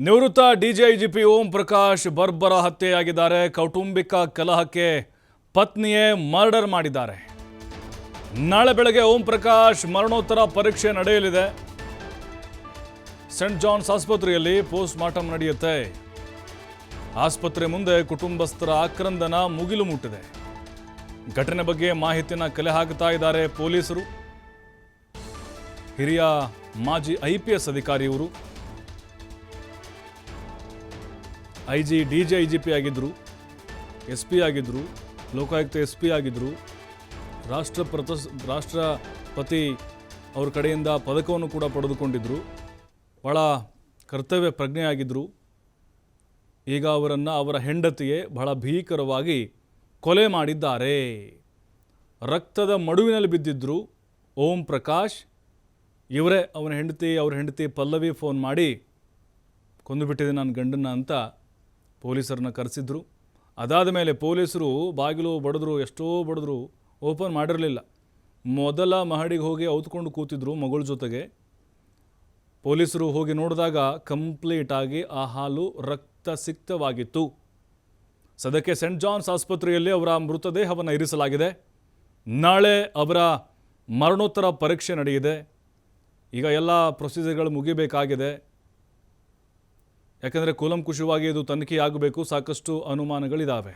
ನಿವೃತ್ತ ಡಿಜಿಐಜಿಪಿ ಓಂ ಪ್ರಕಾಶ್ ಬರ್ಬರ ಹತ್ಯೆಯಾಗಿದ್ದಾರೆ. ಕೌಟುಂಬಿಕ ಕಲಹಕ್ಕೆ ಪತ್ನಿಯೇ ಮರ್ಡರ್ ಮಾಡಿದ್ದಾರೆ. ನಾಳೆ ಬೆಳಗ್ಗೆ ಓಂ ಪ್ರಕಾಶ್ ಮರಣೋತ್ತರ ಪರೀಕ್ಷೆ ನಡೆಯಲಿದೆ. ಸೆಂಟ್ ಜಾನ್ಸ್ ಆಸ್ಪತ್ರೆಯಲ್ಲಿ ಪೋಸ್ಟ್ ಮಾರ್ಟಮ್ ನಡೆಯುತ್ತೆ. ಆಸ್ಪತ್ರೆ ಮುಂದೆ ಕುಟುಂಬಸ್ಥರ ಆಕ್ರಂದನ ಮುಗಿಲು ಮುಟ್ಟಿದೆ. ಘಟನೆ ಬಗ್ಗೆ ಮಾಹಿತಿಯನ್ನು ಕಲೆ ಹಾಕುತ್ತಾ ಇದ್ದಾರೆ ಪೊಲೀಸರು. ಹಿರಿಯ ಮಾಜಿ IPS ಅಧಿಕಾರಿ ಇವರು. IG DGIGP ಆಗಿದ್ದರು, SP ಆಗಿದ್ದರು, ಲೋಕಾಯುಕ್ತ SP ಆಗಿದ್ದರು, ರಾಷ್ಟ್ರಪತಿ ಅವ್ರ ಕಡೆಯಿಂದ ಪದಕವನ್ನು ಕೂಡ ಪಡೆದುಕೊಂಡಿದ್ದರು. ಭಾಳ ಕರ್ತವ್ಯ ಪ್ರಜ್ಞೆಯಾಗಿದ್ದರು. ಈಗ ಅವರನ್ನು ಅವರ ಹೆಂಡತಿಯೇ ಬಹಳ ಭೀಕರವಾಗಿ ಕೊಲೆ ಮಾಡಿದ್ದಾರೆ. ರಕ್ತದ ಮಡುವಿನಲ್ಲಿ ಬಿದ್ದಿದ್ದರು ಓಂ ಪ್ರಕಾಶ್. ಇವರೇ ಅವ್ರ ಹೆಂಡತಿ ಪಲ್ಲವಿ ಫೋನ್ ಮಾಡಿ ಕೊಂದುಬಿಟ್ಟಿದೆ ನನ್ನ ಗಂಡನ್ನ ಅಂತ ಪೊಲೀಸರನ್ನ ಕರೆಸಿದ್ರು. ಅದಾದ ಮೇಲೆ ಪೊಲೀಸರು ಬಾಗಿಲು ಬಡಿದ್ರು, ಎಷ್ಟೋ ಬಡಿದ್ರು, ಓಪನ್ ಮಾಡಿರಲಿಲ್ಲ. ಮೊದಲ ಮಹಡಿಗೆ ಹೋಗಿ ಔತ್ಕೊಂಡು ಕೂತಿದ್ರು ಮಗಳ ಜೊತೆಗೆ. ಪೊಲೀಸರು ಹೋಗಿ ನೋಡಿದಾಗ ಕಂಪ್ಲೀಟಾಗಿ ಆ ಹಾಲು ರಕ್ತಸಿಕ್ತವಾಗಿತ್ತು. ಸದ್ಯಕ್ಕೆ ಸೆಂಟ್ ಜಾನ್ಸ್ ಆಸ್ಪತ್ರೆಯಲ್ಲಿ ಅವರ ಮೃತದೇಹವನ್ನು ಇರಿಸಲಾಗಿದೆ. ನಾಳೆ ಅವರ ಮರಣೋತ್ತರ ಪರೀಕ್ಷೆ ನಡೆಯಿದೆ. ಈಗ ಎಲ್ಲ ಪ್ರೊಸೀಜರ್ಗಳು ಮುಗಿಬೇಕಾಗಿದೆ. ಯಾಕಂದರೆ ಕೂಲಂಕುಷವಾಗಿ ಇದು ತನಿಖೆಯಾಗಬೇಕು. ಸಾಕಷ್ಟು ಅನುಮಾನಗಳಿದ್ದಾವೆ.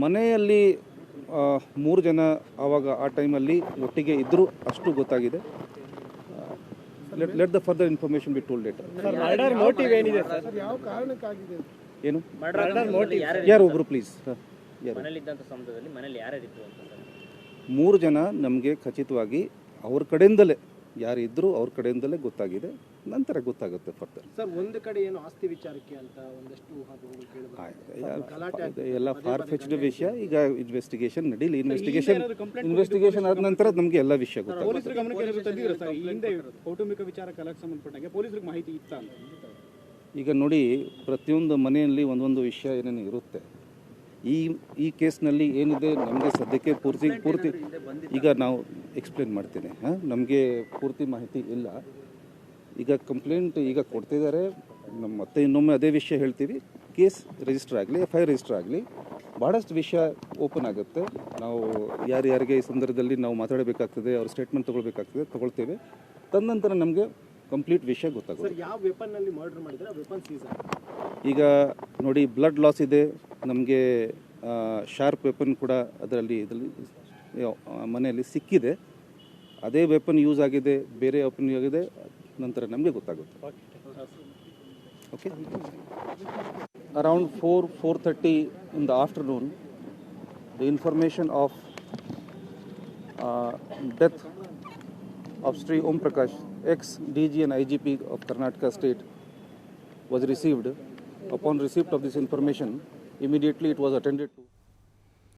ಮನೆಯಲ್ಲಿ 3 ಜನ ಆವಾಗ ಆ ಟೈಮಲ್ಲಿ ಒಟ್ಟಿಗೆ ಇದ್ದರೂ ಅಷ್ಟು ಗೊತ್ತಾಗಿದೆ. Let the further information be told later. ಏನು ಯಾರು ಒಬ್ರು ಪ್ಲೀಸ್. 3 ಜನ ನಮಗೆ ಖಚಿತವಾಗಿ ಅವ್ರ ಕಡೆಯಿಂದಲೇ ಯಾರಿದ್ರು ಅವ್ರ ಕಡೆಯಿಂದಲೇ ಗೊತ್ತಾಗಿದೆ. ನಂತರ ಗೊತ್ತಾಗುತ್ತೆ ಫರ್ದರ್. ಸರ್, ಒಂದು ಕಡೆ ಏನು ಆಸ್ತಿ ವಿಚಾರಕ್ಕೆ ಅಂತ ಒಂದಷ್ಟು ಎಲ್ಲ ಫಾರ್ ಫೆಚ್ಡ್ ವಿಷಯ. ಈಗ ಇನ್ವೆಸ್ಟಿಗೇಷನ್ ನಡೀಲಿ. ಇನ್ವೆಸ್ಟಿಗೇಷನ್ ಆದ ನಂತರ ನಮಗೆ ಎಲ್ಲ ವಿಷಯ ಗೊತ್ತಾಗುತ್ತೆ. ಪೊಲೀಸರ ಗಮನಕ್ಕೆ ತಂದಿದ್ರು ಸರ್, ಹಿಂದೆ ಕೌಟುಂಬಿಕ ವಿಚಾರ ಕಲಕ್ಕೆ ಸಂಬಂಧಪಟ್ಟಂಗೆ ಪೊಲೀಸರಿಗೆ ಮಾಹಿತಿ ಇತ್ತ ಅಂತ? ಈಗ ನೋಡಿ, ಪ್ರತಿಯೊಂದು ಮನೆಯಲ್ಲಿ ಒಂದೊಂದು ವಿಷಯ ಏನೇನು ಇರುತ್ತೆ. ಈ ಕೇಸ್ನಲ್ಲಿ ಏನಿದೆ ನಮಗೆ ಸದ್ಯಕ್ಕೆ ಪೂರ್ತಿ ಈಗ ನಾವು ಎಕ್ಸ್ಪ್ಲೇನ್ ಮಾಡ್ತೀನಿ. ನಮಗೆ ಪೂರ್ತಿ ಮಾಹಿತಿ ಇಲ್ಲ. ಈಗ ಕಂಪ್ಲೇಂಟ್ ಈಗ ಕೊಡ್ತಿದ್ದಾರೆ. ಮತ್ತೆ ಇನ್ನೊಮ್ಮೆ ಅದೇ ವಿಷಯ ಹೇಳ್ತೀವಿ. ಕೇಸ್ ರಿಜಿಸ್ಟರ್ ಆಗಲಿ, FIR ರಿಜಿಸ್ಟರ್ ಆಗಲಿ, ಭಾಳಷ್ಟು ವಿಷಯ ಓಪನ್ ಆಗುತ್ತೆ. ನಾವು ಯಾರ್ಯಾರಿಗೆ ಈ ಸಂದರ್ಭದಲ್ಲಿ ನಾವು ಮಾತಾಡಬೇಕಾಗ್ತದೆ, ಅವ್ರ ಸ್ಟೇಟ್ಮೆಂಟ್ ತೊಗೊಳ್ಬೇಕಾಗ್ತದೆ, ತೊಗೊಳ್ತೇವೆ. ತದನಂತರ ನಮಗೆ ಕಂಪ್ಲೀಟ್ ವಿಷಯ ಗೊತ್ತಾಗುತ್ತೆ. ಯಾವ ವೆಪನ್ನಲ್ಲಿ ಮರ್ಡರ್ ಮಾಡಿದ್ರೆ ವೆಪನ್ ಸೀಸ್ ಈಗ ನೋಡಿ, ಬ್ಲಡ್ ಲಾಸ್ ಇದೆ. ನಮಗೆ ಶಾರ್ಪ್ ವೆಪನ್ ಕೂಡ ಇದರಲ್ಲಿ ಮನೆಯಲ್ಲಿ ಸಿಕ್ಕಿದೆ. ಅದೇ ವೆಪನ್ ಯೂಸ್ ಆಗಿದೆ, ಬೇರೆ ವೆಪನ್ ಆಗಿದೆ, ನಂತರ ನಮಗೆ ಗೊತ್ತಾಗುತ್ತೆ. Okay. Around 4:30 in the afternoon, the information of death of Sri Om Prakash, ex-DG and IGP of Karnataka State, was received. Upon receipt of this information, immediately it was attended to.